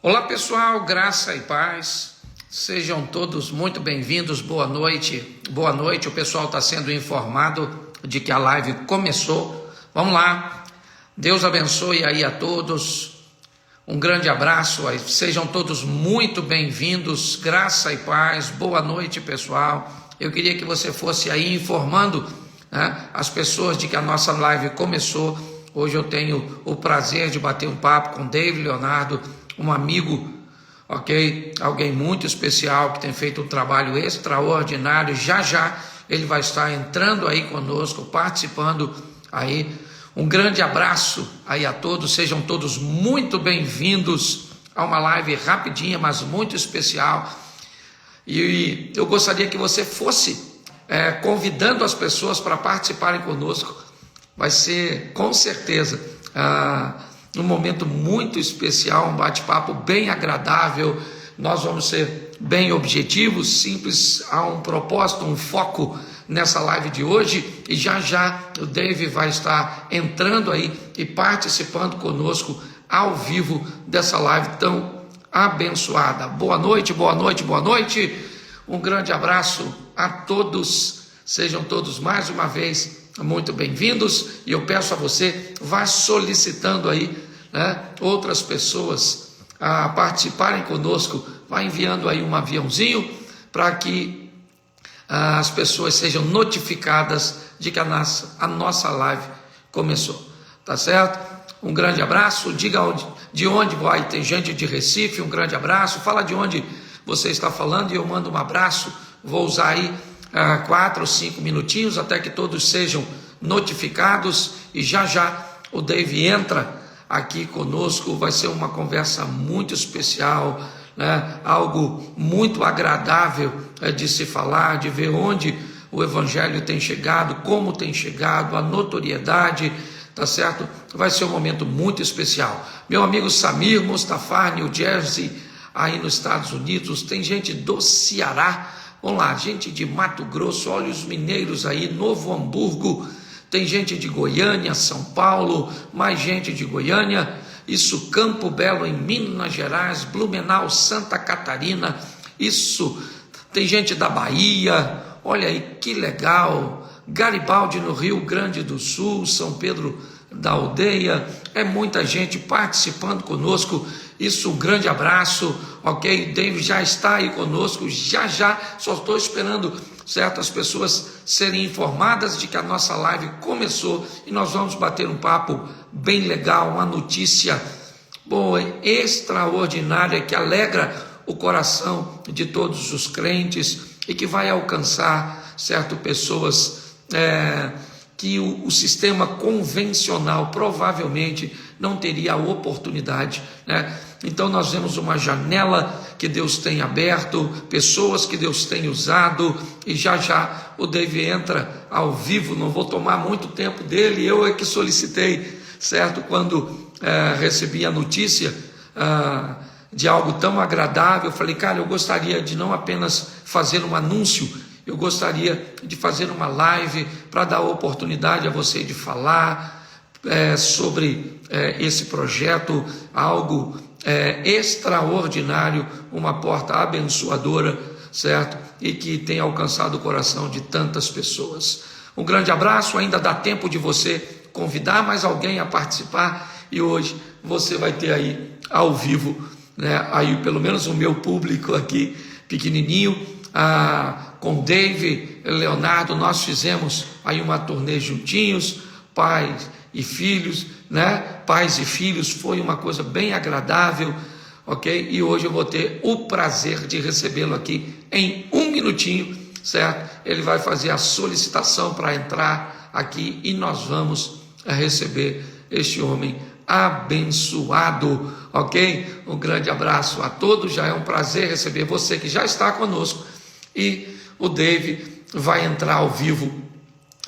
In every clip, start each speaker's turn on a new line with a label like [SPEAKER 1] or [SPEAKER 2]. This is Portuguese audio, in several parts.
[SPEAKER 1] Olá pessoal, graça e paz, sejam todos muito bem-vindos, boa noite, o pessoal está sendo informado de que a live começou, vamos lá, Deus abençoe aí a todos, um grande abraço, sejam todos muito bem-vindos, graça e paz, boa noite pessoal, eu queria que você fosse aí informando as pessoas de que a nossa live começou. Hoje eu tenho o prazer de bater um papo com David Leonardo, um amigo, ok? Alguém muito especial que tem feito um trabalho extraordinário. Já ele vai estar entrando aí conosco, participando aí. Um grande abraço aí a todos, sejam todos muito bem-vindos a uma live rapidinha, mas muito especial. E eu gostaria que você fosse convidando as pessoas para participarem conosco. Vai ser, com certeza, um momento muito especial, um bate-papo bem agradável. Nós vamos ser bem objetivos, simples, há um propósito, um foco nessa live de hoje. E já o Dave vai estar entrando aí e participando conosco ao vivo dessa live tão abençoada. Boa noite, boa noite, boa noite. Um grande abraço a todos, sejam todos mais uma vez muito bem-vindos, e eu peço a você, vá solicitando aí outras pessoas a participarem conosco, vá enviando aí um aviãozinho para que as pessoas sejam notificadas de que a nossa live começou, tá certo? Um grande abraço, diga de onde vai, tem gente de Recife, um grande abraço, fala de onde você está falando e eu mando um abraço, vou usar aí 4 ou 5 minutinhos até que todos sejam notificados e já o Dave entra aqui conosco, vai ser uma conversa muito especial, algo muito agradável de se falar, de ver onde o Evangelho tem chegado, como tem chegado, a notoriedade, tá certo? Vai ser um momento muito especial. Meu amigo Samir Mustafar, New Jersey, aí nos Estados Unidos, tem gente do Ceará, vamos lá, gente de Mato Grosso, olha os mineiros aí, Novo Hamburgo, tem gente de Goiânia, São Paulo, mais gente de Goiânia, isso, Campo Belo em Minas Gerais, Blumenau, Santa Catarina, isso, tem gente da Bahia, olha aí que legal, Garibaldi no Rio Grande do Sul, São Pedro da Aldeia, é muita gente participando conosco, isso, um grande abraço, ok? David já está aí conosco, já, só estou esperando certas pessoas serem informadas de que a nossa live começou e nós vamos bater um papo bem legal, uma notícia boa, extraordinária, que alegra o coração de todos os crentes e que vai alcançar, certo, pessoas que o sistema convencional provavelmente não teria a oportunidade, Então nós vemos uma janela que Deus tem aberto, pessoas que Deus tem usado, e já o Dave entra ao vivo, não vou tomar muito tempo dele, eu é que solicitei, certo? Quando recebi a notícia de algo tão agradável, eu falei, cara, eu gostaria de não apenas fazer um anúncio, eu gostaria de fazer uma live para dar oportunidade a você de falar sobre esse projeto, algo extraordinário, uma porta abençoadora, certo? E que tem alcançado o coração de tantas pessoas. Um grande abraço, ainda dá tempo de você convidar mais alguém a participar, e hoje você vai ter aí ao vivo, aí pelo menos o meu público aqui, pequenininho, com Dave Leonardo, nós fizemos aí uma turnê juntinhos, pais e filhos, Pais e filhos, foi uma coisa bem agradável, ok? E hoje eu vou ter o prazer de recebê-lo aqui em 1 minutinho, certo? Ele vai fazer a solicitação para entrar aqui e nós vamos receber este homem abençoado, ok? Um grande abraço a todos, já é um prazer receber você que já está conosco, e o Dave vai entrar ao vivo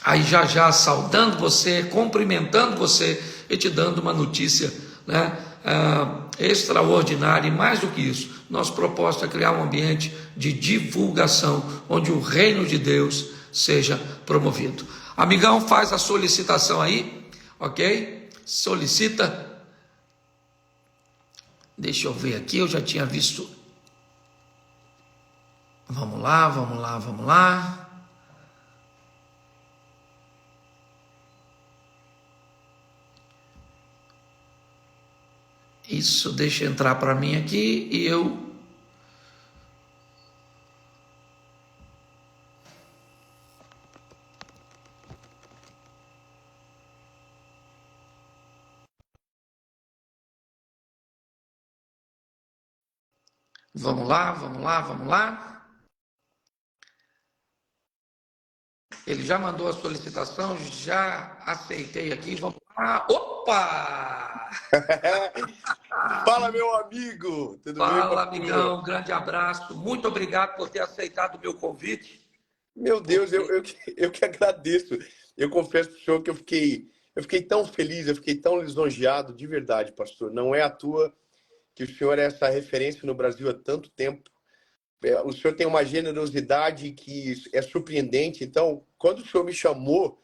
[SPEAKER 1] aí já saudando você, cumprimentando você e te dando uma notícia extraordinária. E mais do que isso, nosso propósito é criar um ambiente de divulgação onde o reino de Deus seja promovido. Amigão, faz a solicitação aí, ok? Solicita Deixa eu ver aqui, eu já tinha visto. Vamos lá, vamos lá, vamos lá. Isso, deixa entrar para mim aqui e eu. Vamos lá, vamos lá, vamos lá. Ele já mandou a solicitação, já aceitei aqui. Vamos lá. Opa!
[SPEAKER 2] Fala, meu amigo! Tudo bem,
[SPEAKER 1] Fala,
[SPEAKER 2] pastor?
[SPEAKER 1] amigão. Grande abraço. Muito obrigado por ter aceitado o meu convite.
[SPEAKER 2] Meu Deus,
[SPEAKER 1] Porque
[SPEAKER 2] eu que agradeço. Eu confesso para o senhor que eu fiquei tão feliz, eu fiquei tão lisonjeado, de verdade, pastor. Não é à toa que o senhor é essa referência no Brasil há tanto tempo. O senhor tem uma generosidade que é surpreendente. Então, quando o senhor me chamou,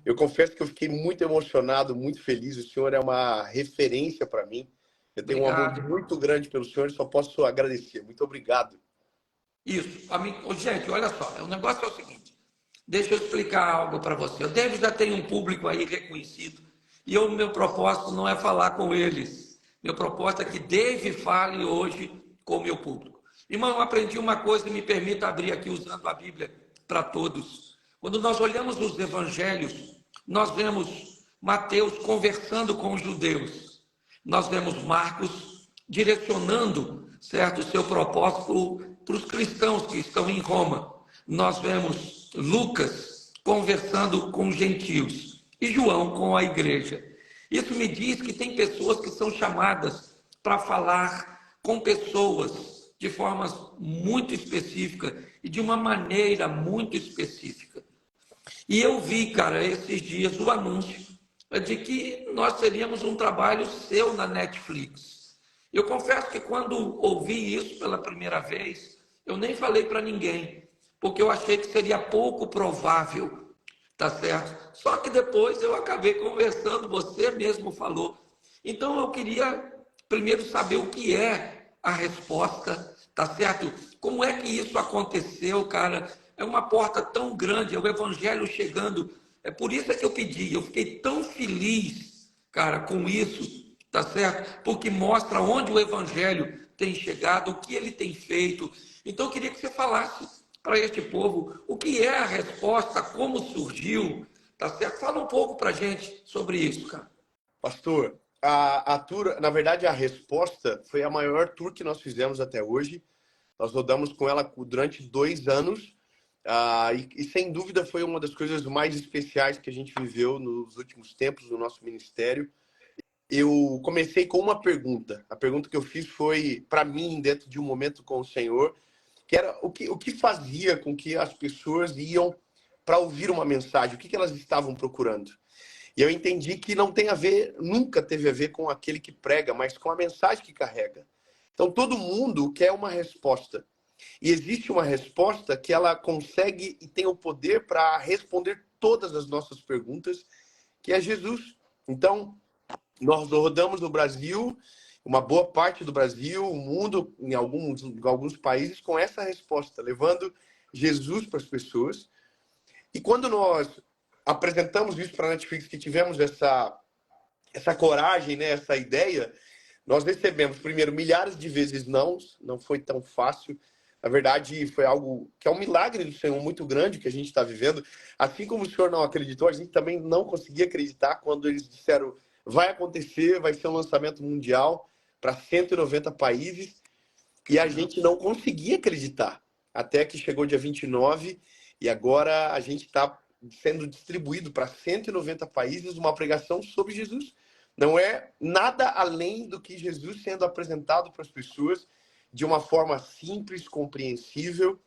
[SPEAKER 2] eu confesso que eu fiquei muito emocionado, muito feliz. O senhor é uma referência para mim. Eu tenho um amor
[SPEAKER 1] obrigado, irmão.
[SPEAKER 2] muito grande pelo senhor e só posso agradecer. Muito obrigado.
[SPEAKER 1] Isso. Ô, gente, olha só. O negócio é o seguinte. Deixa eu explicar algo para você. O David já tem um público aí reconhecido. E o meu propósito não é falar com eles. Meu propósito é que David fale hoje com o meu público. Irmão, eu aprendi uma coisa e me permita abrir aqui usando a Bíblia para todos. Quando nós olhamos os evangelhos, nós vemos Mateus conversando com os judeus. Nós vemos Marcos direcionando, certo, o seu propósito para os cristãos que estão em Roma. Nós vemos Lucas conversando com os gentios e João com a igreja. Isso me diz que tem pessoas que são chamadas para falar com pessoas de formas muito específicas e de uma maneira muito específica. E eu vi, cara, esses dias o anúncio de que nós teríamos um trabalho seu na Netflix. Eu confesso que quando ouvi isso pela primeira vez, eu nem falei para ninguém, porque eu achei que seria pouco provável, tá certo? Só que depois eu acabei conversando, você mesmo falou. Então eu queria primeiro saber o que é a resposta, tá certo? Como é que isso aconteceu, cara? É uma porta tão grande, é o evangelho chegando. É por isso é que eu pedi. Eu fiquei tão feliz, cara, com isso, tá certo? Porque mostra onde o evangelho tem chegado, o que ele tem feito. Então eu queria que você falasse para este povo o que é a resposta, como surgiu, tá certo? Fala um pouco para gente sobre isso, cara.
[SPEAKER 2] Pastor, a tour, na verdade, a resposta foi a maior tour que nós fizemos até hoje. Nós rodamos com ela durante 2 anos. E sem dúvida foi uma das coisas mais especiais que a gente viveu nos últimos tempos do nosso ministério. Eu comecei com uma pergunta. A pergunta que eu fiz foi para mim, dentro de um momento com o Senhor, que era o que fazia com que as pessoas iam para ouvir uma mensagem, o que elas estavam procurando. E eu entendi que não tem a ver, nunca teve a ver com aquele que prega, mas com a mensagem que carrega. Então todo mundo quer uma resposta. E existe uma resposta que ela consegue e tem o poder para responder todas as nossas perguntas, que é Jesus. Então, nós rodamos o Brasil, uma boa parte do Brasil, o mundo, em alguns países, com essa resposta, levando Jesus para as pessoas. E quando nós apresentamos isso para a Netflix, que tivemos essa coragem, né, essa ideia, nós recebemos, primeiro, milhares de vezes não foi tão fácil. Na verdade, foi algo que é um milagre do Senhor muito grande que a gente está vivendo. Assim como o Senhor não acreditou, a gente também não conseguia acreditar quando eles disseram vai acontecer, vai ser um lançamento mundial para 190 países. E a gente não conseguia acreditar. Até que chegou dia 29 e agora a gente está sendo distribuído para 190 países uma pregação sobre Jesus. Não é nada além do que Jesus sendo apresentado para as pessoas de uma forma simples, compreensível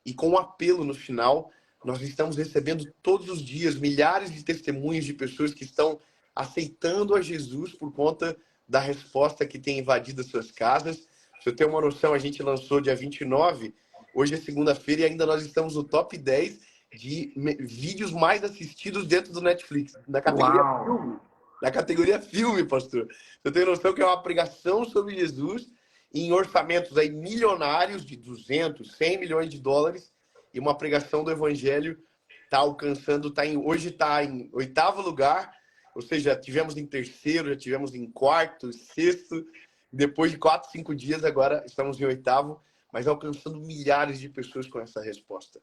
[SPEAKER 2] e com um apelo no final. Nós estamos recebendo todos os dias milhares de testemunhos de pessoas que estão aceitando a Jesus por conta da resposta que tem invadido as suas casas. Se eu ter uma noção, a gente lançou dia 29, hoje é segunda-feira e ainda nós estamos no top 10 de vídeos mais assistidos dentro do Netflix, na categoria
[SPEAKER 1] Uau!
[SPEAKER 2] filme. na categoria filme, pastor. Eu tenho noção que é uma pregação sobre Jesus em orçamentos aí milionários de 200, 100 milhões de dólares, e uma pregação do evangelho está alcançando, hoje está em 8º lugar, ou seja, já tivemos em 3º, já tivemos em 4º, 6º, depois de 4, 5 dias, agora estamos em 8º, mas alcançando milhares de pessoas com essa resposta.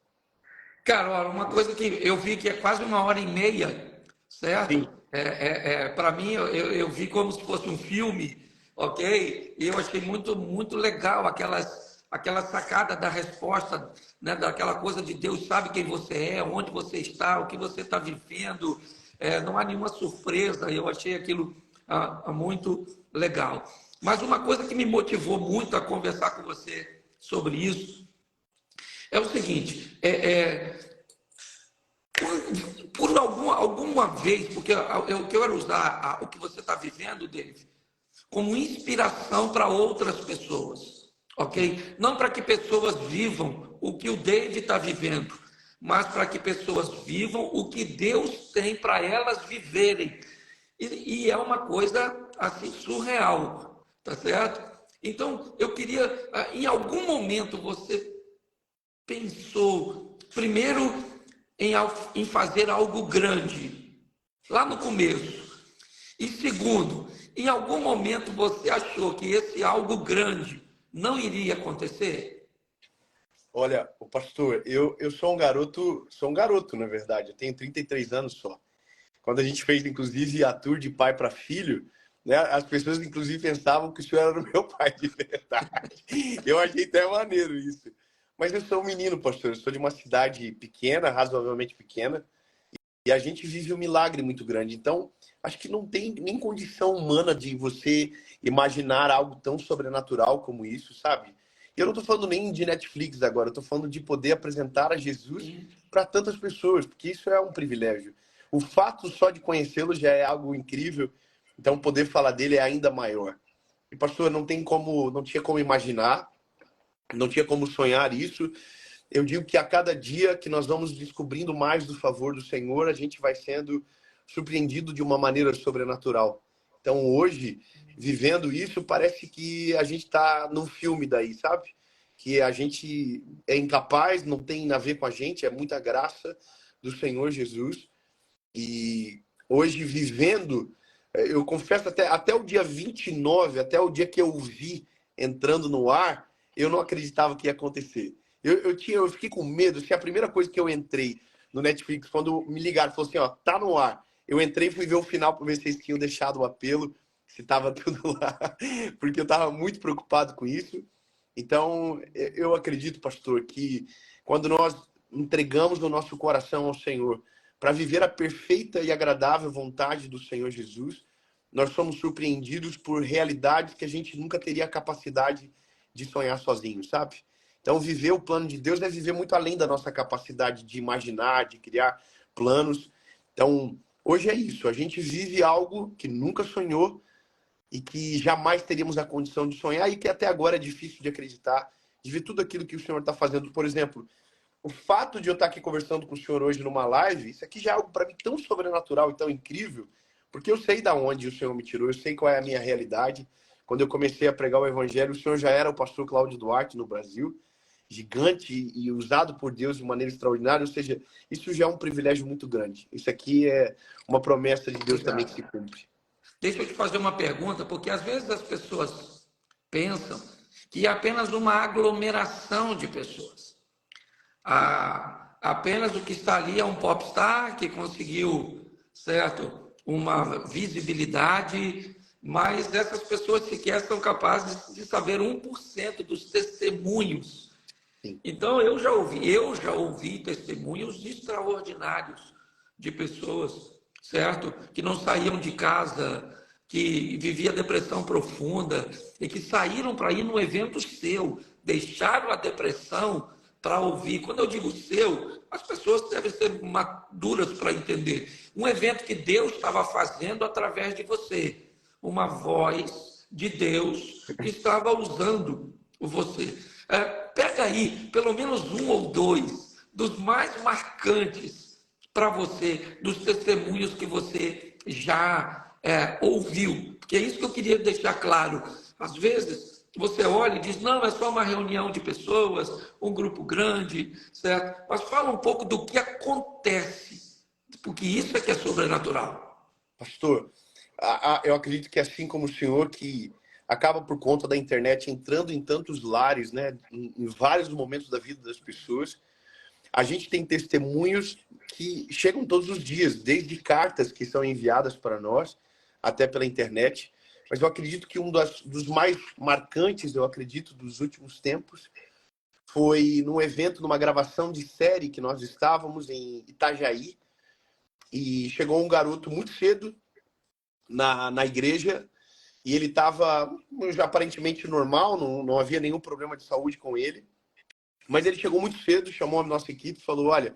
[SPEAKER 1] Cara, olha, uma coisa que eu vi que é quase 1h30, certo?
[SPEAKER 2] Sim.
[SPEAKER 1] Para mim, eu vi como se fosse um filme, ok? E eu achei muito, muito legal aquela sacada da resposta, né? Daquela coisa de Deus sabe quem você é, onde você está, o que você está vivendo. Não há nenhuma surpresa. Eu achei aquilo muito legal. Mas uma coisa que me motivou muito a conversar com você sobre isso é o seguinte, por alguma vez, porque eu quero usar o que você está vivendo, David, como inspiração para outras pessoas, ok? Não para que pessoas vivam o que o David está vivendo, mas para que pessoas vivam o que Deus tem para elas viverem. E é uma coisa assim surreal, tá certo? Então, eu queria, em algum momento você pensou, primeiro, em fazer algo grande, lá no começo. E segundo, em algum momento você achou que esse algo grande não iria acontecer?
[SPEAKER 2] Olha, o pastor, eu sou um garoto, na verdade, eu tenho 33 anos só. Quando a gente fez, inclusive, a tour de pai para filho, né, as pessoas, inclusive, pensavam que o senhor era o meu pai de verdade. Eu achei até maneiro isso. Mas eu sou um menino, pastor. Eu sou de uma cidade pequena, razoavelmente pequena, e a gente vive um milagre muito grande. Então, acho que não tem nem condição humana de você imaginar algo tão sobrenatural como isso, sabe? E eu não estou falando nem de Netflix agora, eu estou falando de poder apresentar a Jesus para tantas pessoas, porque isso é um privilégio. O fato só de conhecê-lo já é algo incrível, então poder falar dele é ainda maior. E pastor, não tinha como imaginar, não tinha como sonhar isso. Eu digo que a cada dia que nós vamos descobrindo mais do favor do Senhor, a gente vai sendo surpreendido de uma maneira sobrenatural. Então, hoje, vivendo isso, parece que a gente está num filme daí, sabe? Que a gente é incapaz, não tem a ver com a gente, é muita graça do Senhor Jesus. E hoje, vivendo, eu confesso, até o dia 29, até o dia que eu vi entrando no ar, eu não acreditava que ia acontecer. Eu fiquei com medo. Se a primeira coisa que eu entrei no Netflix, quando me ligaram, falou assim, ó, tá no ar. Eu entrei e fui ver o final para ver se eles tinham deixado o apelo, se tava tudo lá, porque eu tava muito preocupado com isso. Então, eu acredito, pastor, que quando nós entregamos o nosso coração ao Senhor para viver a perfeita e agradável vontade do Senhor Jesus, nós somos surpreendidos por realidades que a gente nunca teria a capacidade de sonhar sozinho, sabe? Então, viver o plano de Deus é viver muito além da nossa capacidade de imaginar, de criar planos. Então, hoje é isso. A gente vive algo que nunca sonhou e que jamais teríamos a condição de sonhar e que até agora é difícil de acreditar, de ver tudo aquilo que o Senhor está fazendo. Por exemplo, o fato de eu estar aqui conversando com o Senhor hoje numa live, isso aqui já é algo para mim tão sobrenatural e tão incrível, porque eu sei da onde o Senhor me tirou, eu sei qual é a minha realidade. Quando eu comecei a pregar o Evangelho, o Senhor já era o pastor Cláudio Duarte no Brasil, gigante e usado por Deus de maneira extraordinária, ou seja, isso já é um privilégio muito grande. Isso aqui é uma promessa de Deus também que se cumpre.
[SPEAKER 1] Deixa eu te fazer uma pergunta, porque às vezes as pessoas pensam que é apenas uma aglomeração de pessoas. Apenas o que está ali é um popstar que conseguiu, certo, uma visibilidade, mas essas pessoas sequer são capazes de saber 1% dos testemunhos.
[SPEAKER 2] Sim.
[SPEAKER 1] Então, eu já ouvi testemunhos extraordinários de pessoas, certo? Que não saíam de casa, que vivia depressão profunda e que saíram para ir no evento seu, deixaram a depressão para ouvir. Quando eu digo seu, as pessoas devem ser maduras para entender. Um evento que Deus estava fazendo através de você. Uma voz de Deus estava usando você. Pega aí pelo menos um ou dois dos mais marcantes para você, dos testemunhos que você já ouviu. Porque é isso que eu queria deixar claro. Às vezes, você olha e diz, não, é só uma reunião de pessoas, um grupo grande, certo? Mas fala um pouco do que acontece, porque isso é que é sobrenatural.
[SPEAKER 2] Pastor, eu acredito que assim como o senhor, que acaba por conta da internet entrando em tantos lares, né, em vários momentos da vida das pessoas, a gente tem testemunhos que chegam todos os dias, desde cartas que são enviadas para nós, até pela internet. Mas eu acredito que dos mais marcantes, eu acredito, dos últimos tempos, foi num evento, numa gravação de série que nós estávamos em Itajaí, e chegou um garoto muito cedo na igreja, e ele estava aparentemente normal, não havia nenhum problema de saúde com ele, mas ele chegou muito cedo, chamou a nossa equipe e falou, olha,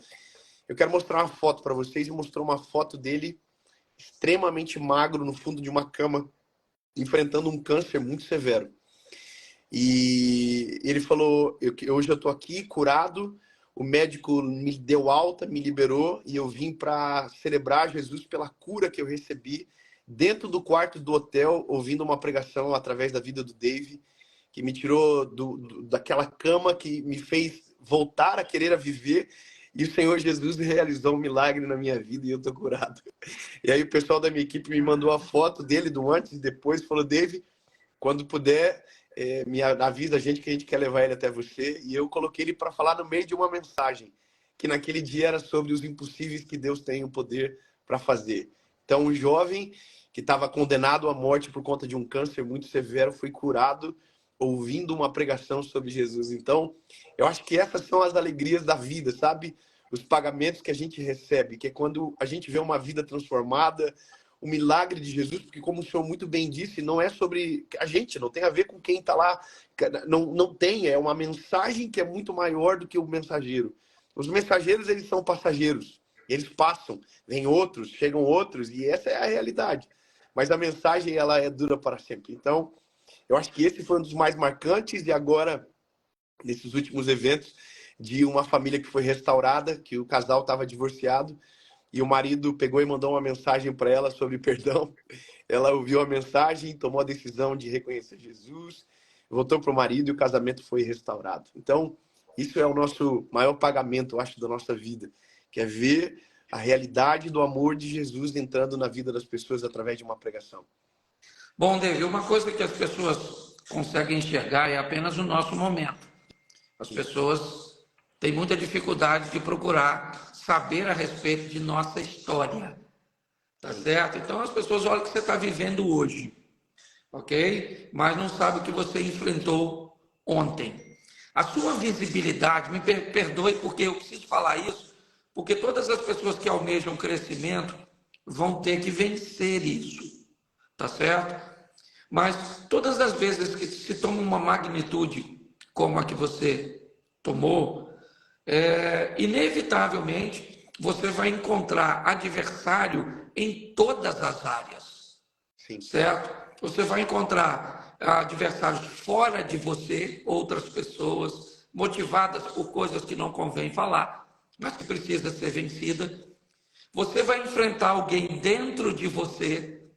[SPEAKER 2] eu quero mostrar uma foto para vocês, e mostrou uma foto dele extremamente magro no fundo de uma cama, enfrentando um câncer muito severo. E ele falou, hoje eu estou aqui curado, o médico me deu alta, me liberou, e eu vim para celebrar Jesus pela cura que eu recebi dentro do quarto do hotel, ouvindo uma pregação através da vida do Dave, que me tirou daquela cama, que me fez voltar a querer viver, e o Senhor Jesus realizou um milagre na minha vida e eu estou curado. E aí o pessoal da minha equipe me mandou a foto dele do antes e depois, falou, Dave, quando puder, me avisa a gente que a gente quer levar ele até você. E eu coloquei ele para falar no meio de uma mensagem, que naquele dia era sobre os impossíveis que Deus tem o poder para fazer. Então, um jovem que estava condenado à morte por conta de um câncer muito severo foi curado ouvindo uma pregação sobre Jesus. Então, eu acho que essas são as alegrias da vida, sabe? Os pagamentos que a gente recebe, que é quando a gente vê uma vida transformada, o milagre de Jesus, porque como o senhor muito bem disse, não é sobre a gente, não tem a ver com quem está lá, não tem, é uma mensagem que é muito maior do que o mensageiro. Os mensageiros, eles são passageiros, eles passam, vêm outros, chegam outros, e essa é a realidade. Mas a mensagem, ela é dura para sempre. Então, eu acho que esse foi um dos mais marcantes, e agora, nesses últimos eventos, de uma família que foi restaurada, que o casal estava divorciado, e o marido pegou e mandou uma mensagem para ela sobre perdão. Ela ouviu a mensagem, tomou a decisão de reconhecer Jesus, voltou para o marido e o casamento foi restaurado. Então, isso é o nosso maior pagamento, eu acho, da nossa vida, que é ver a realidade do amor de Jesus entrando na vida das pessoas através de uma pregação.
[SPEAKER 1] Bom, David, uma coisa que as pessoas conseguem enxergar é apenas o nosso momento. As pessoas têm muita dificuldade de procurar saber a respeito de nossa história, tá certo? Então as pessoas olham o que você está vivendo hoje, ok? Mas não sabem o que você enfrentou ontem. A sua visibilidade, me perdoe porque eu preciso falar isso, porque todas as pessoas que almejam crescimento vão ter que vencer isso, tá certo? Mas todas as vezes que se toma uma magnitude como a que você tomou, inevitavelmente você vai encontrar adversário em todas as áreas,
[SPEAKER 2] Sim.
[SPEAKER 1] certo? Você vai encontrar adversários fora de você, outras pessoas motivadas por coisas que não convém falar, mas que precisa ser vencida. Você vai enfrentar alguém dentro de você,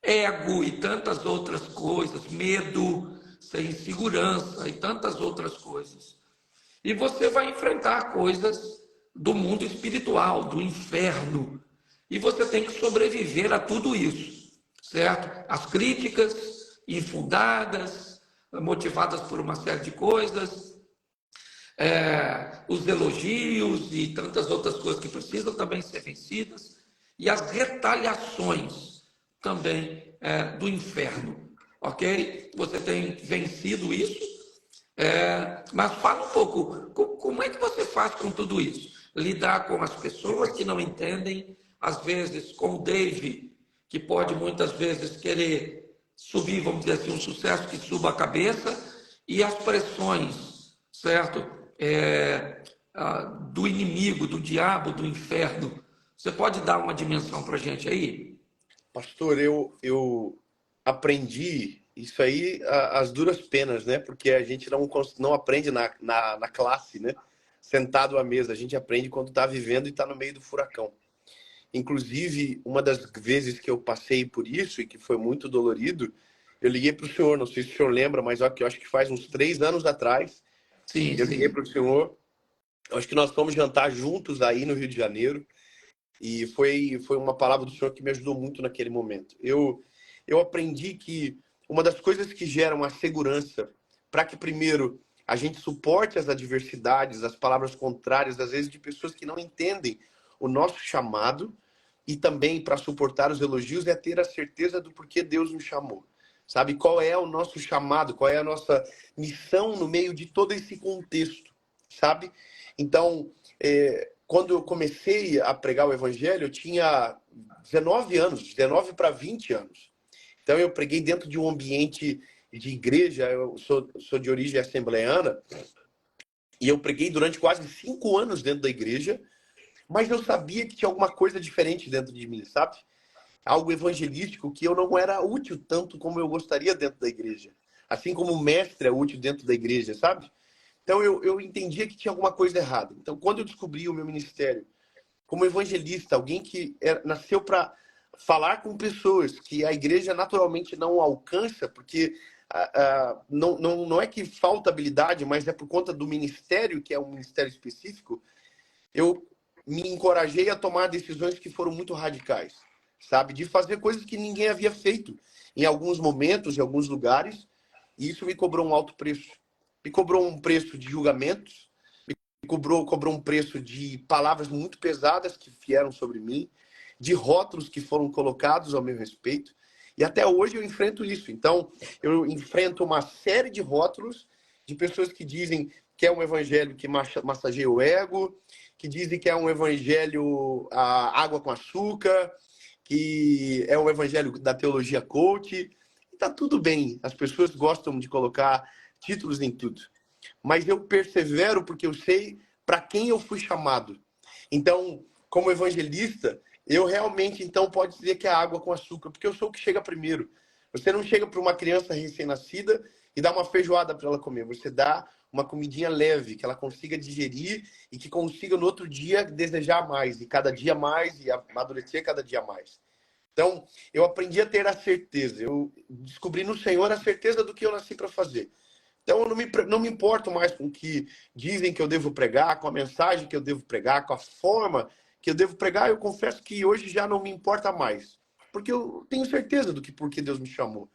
[SPEAKER 1] ego e tantas outras coisas, medo, insegurança e tantas outras coisas. E você vai enfrentar coisas do mundo espiritual, do inferno. E você tem que sobreviver a tudo isso, certo? As críticas infundadas, motivadas por uma série de coisas, os elogios e tantas outras coisas que precisam também ser vencidas, e as retaliações também do inferno, ok? Você tem vencido isso, mas fala um pouco, como é que você faz com tudo isso? Lidar com as pessoas que não entendem, às vezes com o Dave, que pode muitas vezes querer subir, vamos dizer assim, um sucesso que suba a cabeça, e as pressões, certo? Do inimigo, do diabo, do inferno. Você pode dar uma dimensão para a gente aí?
[SPEAKER 2] Pastor, eu aprendi isso aí as duras penas, né? Porque a gente não aprende na classe, né? Sentado à mesa. A gente aprende quando está vivendo e está no meio do furacão. Inclusive, uma das vezes que eu passei por isso e que foi muito dolorido, eu liguei para o senhor, não sei se o senhor lembra, mas ó, que eu acho que faz uns 3 anos atrás,
[SPEAKER 1] Sim,
[SPEAKER 2] eu liguei
[SPEAKER 1] sim.
[SPEAKER 2] para o senhor, eu acho que nós fomos jantar juntos aí no Rio de Janeiro, e foi uma palavra do senhor que me ajudou muito naquele momento. Eu aprendi que uma das coisas que geram a segurança para que, primeiro, a gente suporte as adversidades, as palavras contrárias, às vezes de pessoas que não entendem o nosso chamado, e também para suportar os elogios, é ter a certeza do porquê Deus nos chamou. Sabe qual é o nosso chamado, qual é a nossa missão no meio de todo esse contexto, sabe? Então, quando eu comecei a pregar o evangelho, eu tinha 19 anos, 19 para 20 anos. Então, eu preguei dentro de um ambiente de igreja, eu sou de origem assembleana, e eu preguei durante quase 5 anos dentro da igreja, mas eu sabia que tinha alguma coisa diferente dentro de mim, sabe? Algo evangelístico que eu não era útil tanto como eu gostaria dentro da igreja. Assim como o mestre é útil dentro da igreja, sabe? Então eu entendia que tinha alguma coisa errada. Então, quando eu descobri o meu ministério como evangelista, alguém que nasceu para falar com pessoas que a igreja naturalmente não alcança, porque não é que falta habilidade, mas é por conta do ministério, que é um ministério específico, eu me encorajei a tomar decisões que foram muito radicais, sabe? De fazer coisas que ninguém havia feito em alguns momentos, em alguns lugares, e isso me cobrou um alto preço. Me cobrou um preço de julgamentos, cobrou um preço de palavras muito pesadas que vieram sobre mim, de rótulos que foram colocados ao meu respeito, e até hoje eu enfrento isso. Então, eu enfrento uma série de rótulos de pessoas que dizem que é um evangelho que massageia o ego, que dizem que é um evangelho água com açúcar, que é um evangelho da teologia coach. E tá tudo bem, as pessoas gostam de colocar títulos em tudo. Mas eu persevero porque eu sei para quem eu fui chamado. Então, como evangelista, eu realmente, então, pode dizer que é água com açúcar, porque eu sou o que chega primeiro. Você não chega para uma criança recém-nascida e dá uma feijoada para ela comer. Você dá uma comidinha leve, que ela consiga digerir e que consiga no outro dia desejar mais, e cada dia mais, e amadurecer cada dia mais. Então, eu aprendi a ter a certeza. Eu descobri no Senhor a certeza do que eu nasci para fazer. Então, eu não me importo mais com o que dizem que eu devo pregar, com a mensagem que eu devo pregar, com a forma que eu devo pregar. Eu confesso que hoje já não me importa mais, porque eu tenho certeza do que por que Deus me chamou.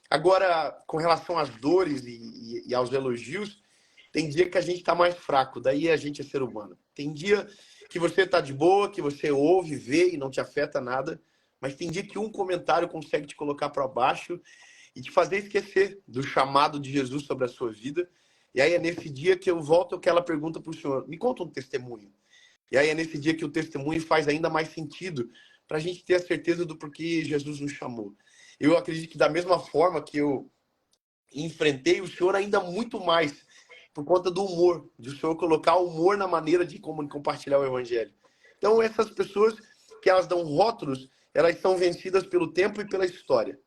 [SPEAKER 2] Agora, com relação às dores e aos elogios, tem dia que a gente está mais fraco, daí a gente é ser humano. Tem dia que você está de boa, que você ouve, vê e não te afeta nada, mas tem dia que um comentário consegue te colocar para baixo e te fazer esquecer do chamado de Jesus sobre a sua vida. E aí é nesse dia que eu volto aquela pergunta para o senhor: me conta um testemunho. E aí é nesse dia que o testemunho faz ainda mais sentido para a gente ter a certeza do porquê Jesus nos chamou. Eu acredito que da mesma forma que eu enfrentei o senhor, ainda muito mais por conta do humor, de o senhor colocar o humor na maneira de como compartilhar o evangelho. Então essas pessoas que elas dão rótulos, elas são vencidas pelo tempo e pela história.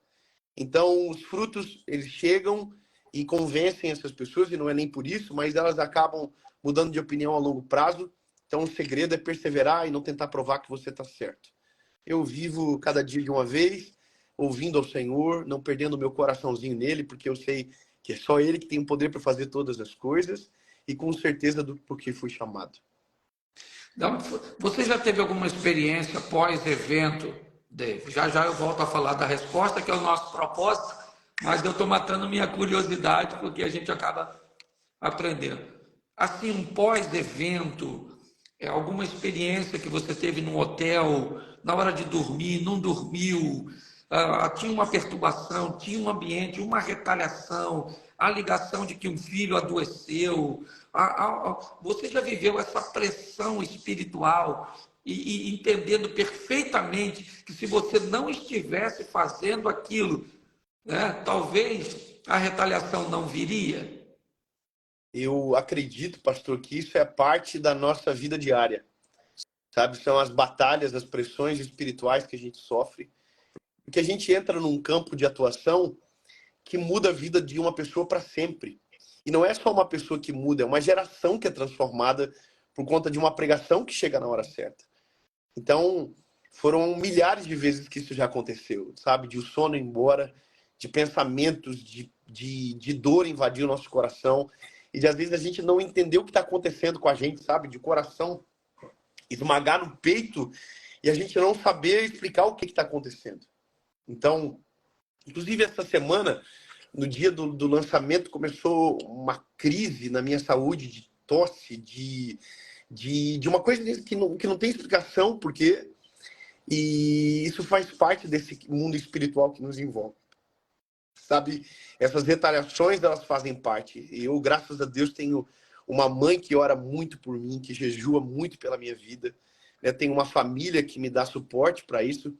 [SPEAKER 2] Então, os frutos, eles chegam e convencem essas pessoas, e não é nem por isso, mas elas acabam mudando de opinião a longo prazo. Então, o segredo é perseverar e não tentar provar que você está certo. Eu vivo cada dia de uma vez, ouvindo ao Senhor, não perdendo o meu coraçãozinho nele, porque eu sei que é só ele que tem o poder para fazer todas as coisas, e com certeza do porquê fui chamado.
[SPEAKER 1] Então, você já teve alguma experiência pós-evento, Dave? Já já eu volto a falar da resposta, que é o nosso propósito, mas eu estou matando minha curiosidade, porque a gente acaba aprendendo. Assim, um pós-evento, alguma experiência que você teve num hotel, na hora de dormir, não dormiu, tinha uma perturbação, tinha um ambiente, uma retaliação, a ligação de que um filho adoeceu. Você já viveu essa pressão espiritual e entendendo perfeitamente que se você não estivesse fazendo aquilo, né, talvez a retaliação não viria?
[SPEAKER 2] Eu acredito, pastor, que isso é parte da nossa vida diária, sabe? São as batalhas, as pressões espirituais que a gente sofre, porque a gente entra num campo de atuação que muda a vida de uma pessoa para sempre. E não é só uma pessoa que muda, é uma geração que é transformada por conta de uma pregação que chega na hora certa. Então, foram milhares de vezes que isso já aconteceu, sabe? De o sono ir embora, de pensamentos, de dor invadir o nosso coração, e de às vezes a gente não entender o que está acontecendo com a gente, sabe? De coração esmagar no peito e a gente não saber explicar o que está acontecendo. Então, inclusive essa semana, no dia do lançamento, começou uma crise na minha saúde de tosse, de uma coisa que não tem explicação, porque e isso faz parte desse mundo espiritual que nos envolve. Sabe, essas retaliações, elas fazem parte. Eu, graças a Deus, tenho uma mãe que ora muito por mim, que jejua muito pela minha vida, né? Tenho uma família que me dá suporte para isso,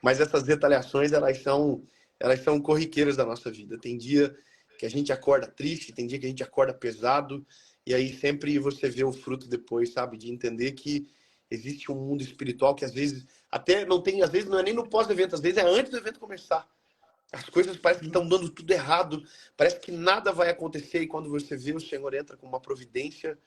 [SPEAKER 2] mas essas retaliações, elas são corriqueiras da nossa vida. Tem dia que a gente acorda triste, tem dia que a gente acorda pesado, e aí sempre você vê o fruto depois, sabe? De entender que existe um mundo espiritual que às vezes até não tem, às vezes não é nem no pós-evento, às vezes é antes do evento começar. As coisas parecem que estão dando tudo errado, parece que nada vai acontecer, e quando você vê, o Senhor entra com uma providência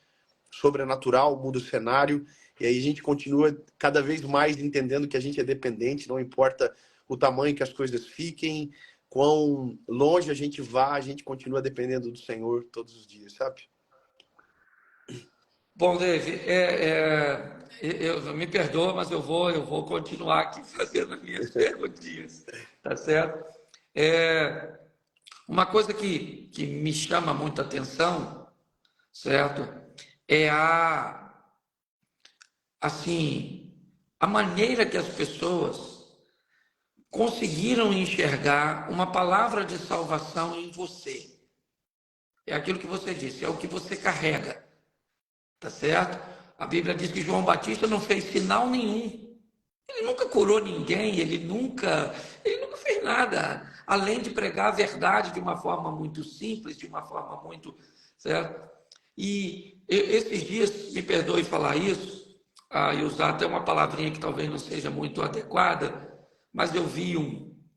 [SPEAKER 2] sobrenatural, muda o cenário, e aí a gente continua cada vez mais entendendo que a gente é dependente, não importa o tamanho que as coisas fiquem, quão longe a gente vá, a gente continua dependendo do Senhor todos os dias, sabe?
[SPEAKER 1] Bom, Dave, eu me perdoa, mas eu vou continuar aqui fazendo as minhas perguntinhas, tá certo? Uma coisa que me chama muita atenção, certo? É assim, a maneira que as pessoas conseguiram enxergar uma palavra de salvação em você. É aquilo que você disse, é o que você carrega, tá certo? A Bíblia diz que João Batista não fez sinal nenhum. Ele nunca curou ninguém, ele nunca fez nada, além de pregar a verdade de uma forma muito simples, de uma forma muito, certo? E esses dias, me perdoe falar isso, e usar até uma palavrinha que talvez não seja muito adequada, mas eu vi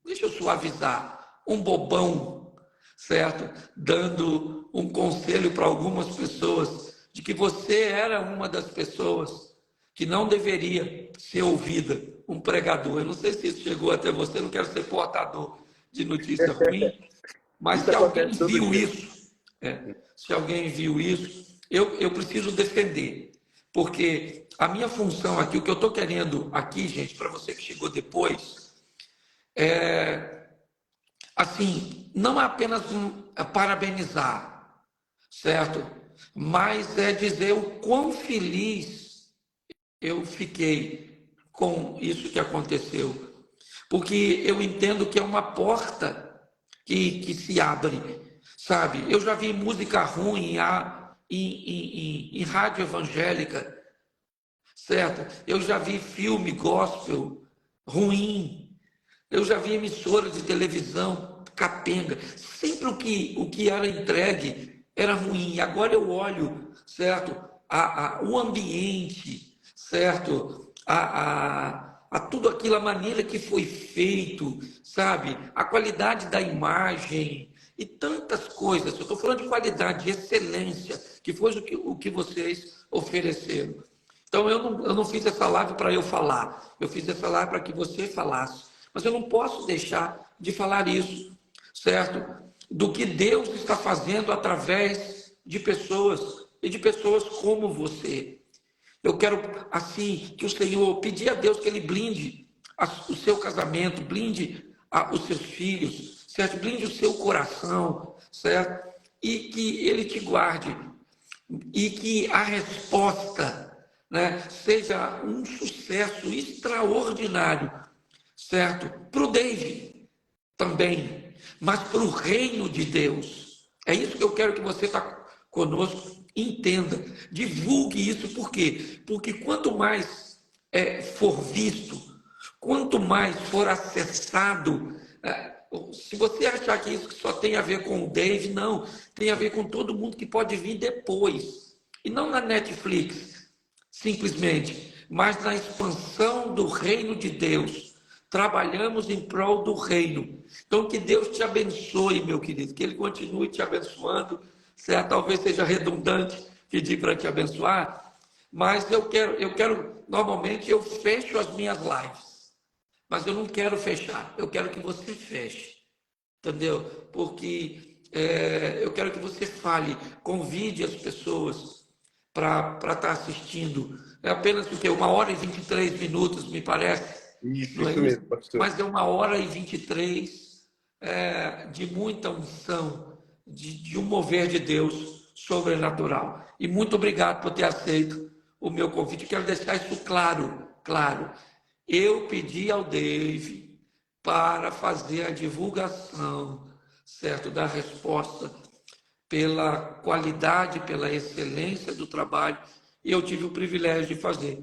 [SPEAKER 1] deixa eu suavizar, um bobão, certo? Dando um conselho para algumas pessoas de que você era uma das pessoas que não deveria ser ouvida, um pregador. Eu não sei se isso chegou até você, não quero ser portador de notícia ruim, mas se alguém viu isso, se alguém viu isso, eu preciso defender, porque a minha função aqui, o que eu estou querendo aqui, gente, para você que chegou depois, assim, não é apenas parabenizar, certo? Mas é dizer o quão feliz eu fiquei com isso que aconteceu, porque eu entendo que é uma porta que se abre, sabe? Eu já vi música ruim em rádio evangélica, certo? Eu já vi filme gospel ruim, eu já vi emissora de televisão capenga, sempre o que era entregue era ruim. Agora eu olho, certo? O ambiente, certo? A tudo aquilo, a maneira que foi feito, sabe? A qualidade da imagem e tantas coisas. Eu estou falando de qualidade, de excelência, que foi o que vocês ofereceram. Então, eu não fiz essa live para eu falar, eu fiz essa live para que você falasse. Mas eu não posso deixar de falar isso, certo? Do que Deus está fazendo através de pessoas, e de pessoas como você. Eu quero, assim, que o Senhor, pedir a Deus que Ele blinde o seu casamento, blinde os seus filhos, certo? Blinde o seu coração, certo? E que Ele te guarde. E que a resposta, né, seja um sucesso extraordinário, certo? Para o David também, mas para o reino de Deus. É isso que eu quero que você está conosco, entenda, divulgue isso, por quê? Porque quanto mais for visto, quanto mais for acessado, se você achar que isso só tem a ver com o Dave, não, tem a ver com todo mundo que pode vir depois, e não na Netflix, simplesmente, mas na expansão do reino de Deus. Trabalhamos em prol do reino. Então, que Deus te abençoe, meu querido, que Ele continue te abençoando, certo? Talvez seja redundante pedir para te abençoar, mas eu quero, normalmente eu fecho as minhas lives, mas eu não quero fechar, eu quero que você feche, entendeu? Porque eu quero que você fale, convide as pessoas para estar assistindo. É apenas o quê? 1 hora e 23 minutos, me parece, não é
[SPEAKER 2] Isso
[SPEAKER 1] isso?
[SPEAKER 2] mesmo, pastor.
[SPEAKER 1] Mas é 1 hora e 23 de muita unção, de um mover de Deus sobrenatural. E muito obrigado por ter aceito o meu convite. Quero deixar isso claro, claro. Eu pedi ao Dave para fazer a divulgação, certo, da resposta pela qualidade, pela excelência do trabalho, e eu tive o privilégio de fazer,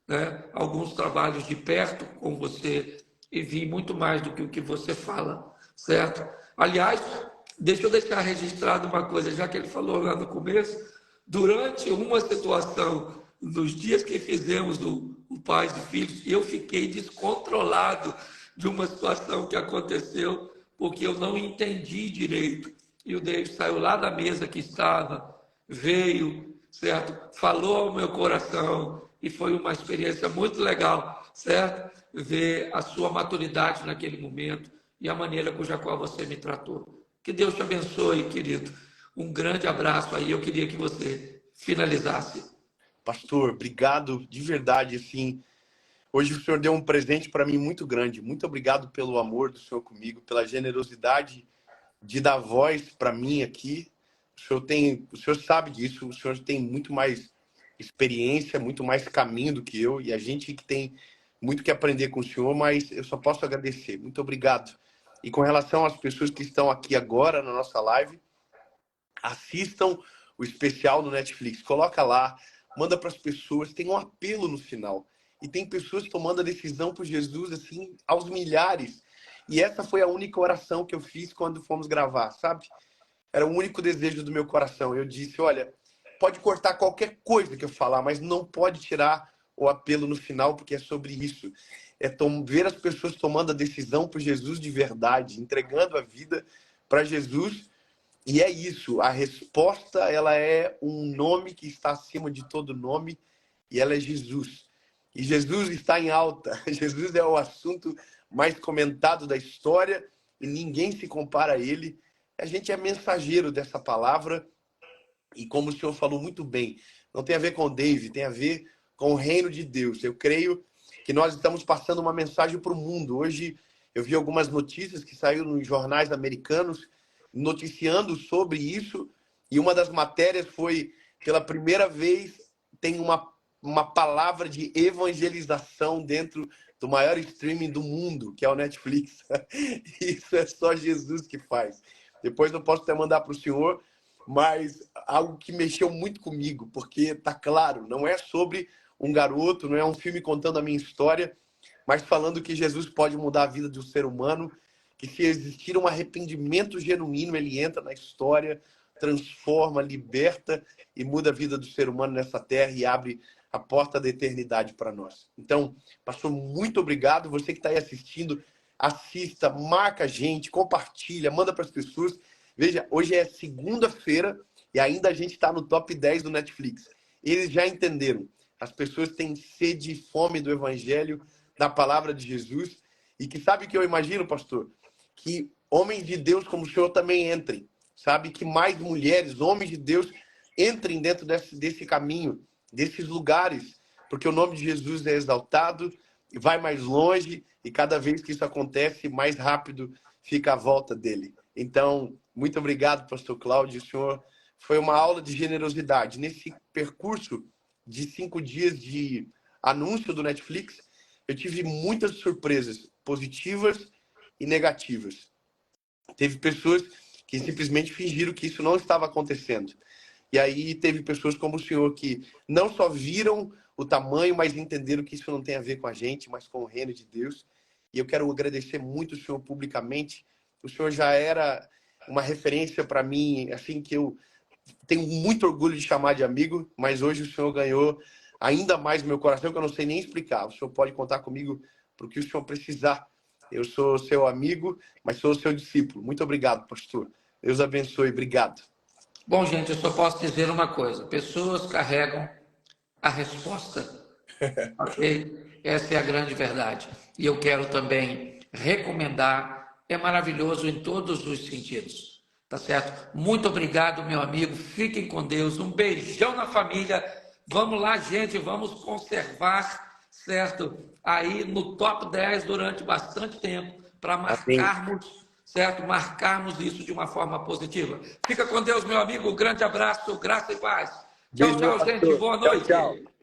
[SPEAKER 1] né, alguns trabalhos de perto com você e vi muito mais do que o que você fala, certo? Aliás, deixa eu deixar registrado uma coisa, já que ele falou lá no começo, durante uma situação, nos dias que fizemos o Pais e Filhos, eu fiquei descontrolado de uma situação que aconteceu, porque eu não entendi direito. E o David saiu lá da mesa que estava, veio, certo? Falou ao meu coração e foi uma experiência muito legal, certo? Ver a sua maturidade naquele momento e a maneira cuja qual você me tratou. Que Deus te abençoe, querido. Um grande abraço aí. Eu queria que você finalizasse.
[SPEAKER 2] Pastor, obrigado de verdade, assim. Hoje o senhor deu um presente para mim muito grande. Muito obrigado pelo amor do senhor comigo, pela generosidade de dar voz para mim aqui. O senhor sabe disso, o senhor tem muito mais experiência, muito mais caminho do que eu, e a gente que tem muito que aprender com o senhor, mas eu só posso agradecer. Muito obrigado. E com relação às pessoas que estão aqui agora na nossa live, assistam o especial no Netflix, coloca lá, manda para as pessoas, tem um apelo no final. E tem pessoas tomando a decisão por Jesus, assim, aos milhares. E essa foi a única oração que eu fiz quando fomos gravar, sabe? Era o único desejo do meu coração. Eu disse, olha, pode cortar qualquer coisa que eu falar, mas não pode tirar o apelo no final, porque é sobre isso. É ver as pessoas tomando a decisão por Jesus de verdade, entregando a vida para Jesus. E é isso, a resposta, ela é um nome que está acima de todo nome, e ela é Jesus. E Jesus está em alta. Jesus é o assunto mais comentado da história e ninguém se compara a ele. A gente é mensageiro dessa palavra e como o senhor falou muito bem, não tem a ver com o Dave, tem a ver com o reino de Deus. Eu creio que nós estamos passando uma mensagem para o mundo. Hoje eu vi algumas notícias que saíram nos jornais americanos noticiando sobre isso e uma das matérias foi, pela primeira vez, tem uma palavra de evangelização dentro do maior streaming do mundo, que é o Netflix. Isso é só Jesus que faz. Depois eu posso até mandar para o senhor, mas algo que mexeu muito comigo, porque tá claro, não é sobre um garoto, não é um filme contando a minha história, mas falando que Jesus pode mudar a vida de um ser humano, que se existir um arrependimento genuíno, ele entra na história, transforma, liberta e muda a vida do ser humano nessa terra e abre a porta da eternidade para nós. Então, pastor, muito obrigado. Você que está aí assistindo, assista, marca a gente, compartilha, manda para as pessoas. Veja, hoje é segunda-feira e ainda a gente está no top 10 do Netflix. Eles já entenderam. As pessoas têm sede e fome do evangelho, da palavra de Jesus. E que sabe o que eu imagino, pastor? Que homens de Deus como o senhor também entrem. Sabe? Que mais mulheres, homens de Deus, entrem dentro desse caminho, desses lugares. Porque o nome de Jesus é exaltado, vai mais longe, e cada vez que isso acontece, mais rápido fica a volta dele. Então, muito obrigado, pastor Cláudio. O senhor foi uma aula de generosidade. Nesse percurso de 5 dias de anúncio do Netflix, eu tive muitas surpresas, positivas e negativas. Teve pessoas que simplesmente fingiram que isso não estava acontecendo. E aí teve pessoas como o senhor que não só viram o tamanho, mas entenderam que isso não tem a ver com a gente, mas com o reino de Deus. E eu quero agradecer muito o senhor publicamente. O senhor já era uma referência para mim, assim, que eu tenho muito orgulho de chamar de amigo, mas hoje o senhor ganhou ainda mais meu coração, que eu não sei nem explicar. O senhor pode contar comigo para o que o senhor precisar. Eu sou seu amigo, mas sou seu discípulo. Muito obrigado, pastor. Deus abençoe. Obrigado.
[SPEAKER 1] Bom, gente, eu só posso dizer uma coisa: pessoas carregam a resposta Ok? Essa é a grande verdade. E eu quero também recomendar, é maravilhoso em todos os sentidos. Tá certo? Muito obrigado, meu amigo. Fiquem com Deus. Um beijão na família. Vamos lá, gente, vamos conservar, certo? Aí no top 10 durante bastante tempo, para
[SPEAKER 2] Amém.
[SPEAKER 1] marcarmos, certo? Marcarmos isso de uma forma positiva. Fica com Deus, meu amigo. Grande abraço, graça e paz. Tchau,
[SPEAKER 2] Beijo, meu
[SPEAKER 1] tchau, gente.
[SPEAKER 2] pastor.
[SPEAKER 1] Boa
[SPEAKER 2] Tchau, tchau.
[SPEAKER 1] noite.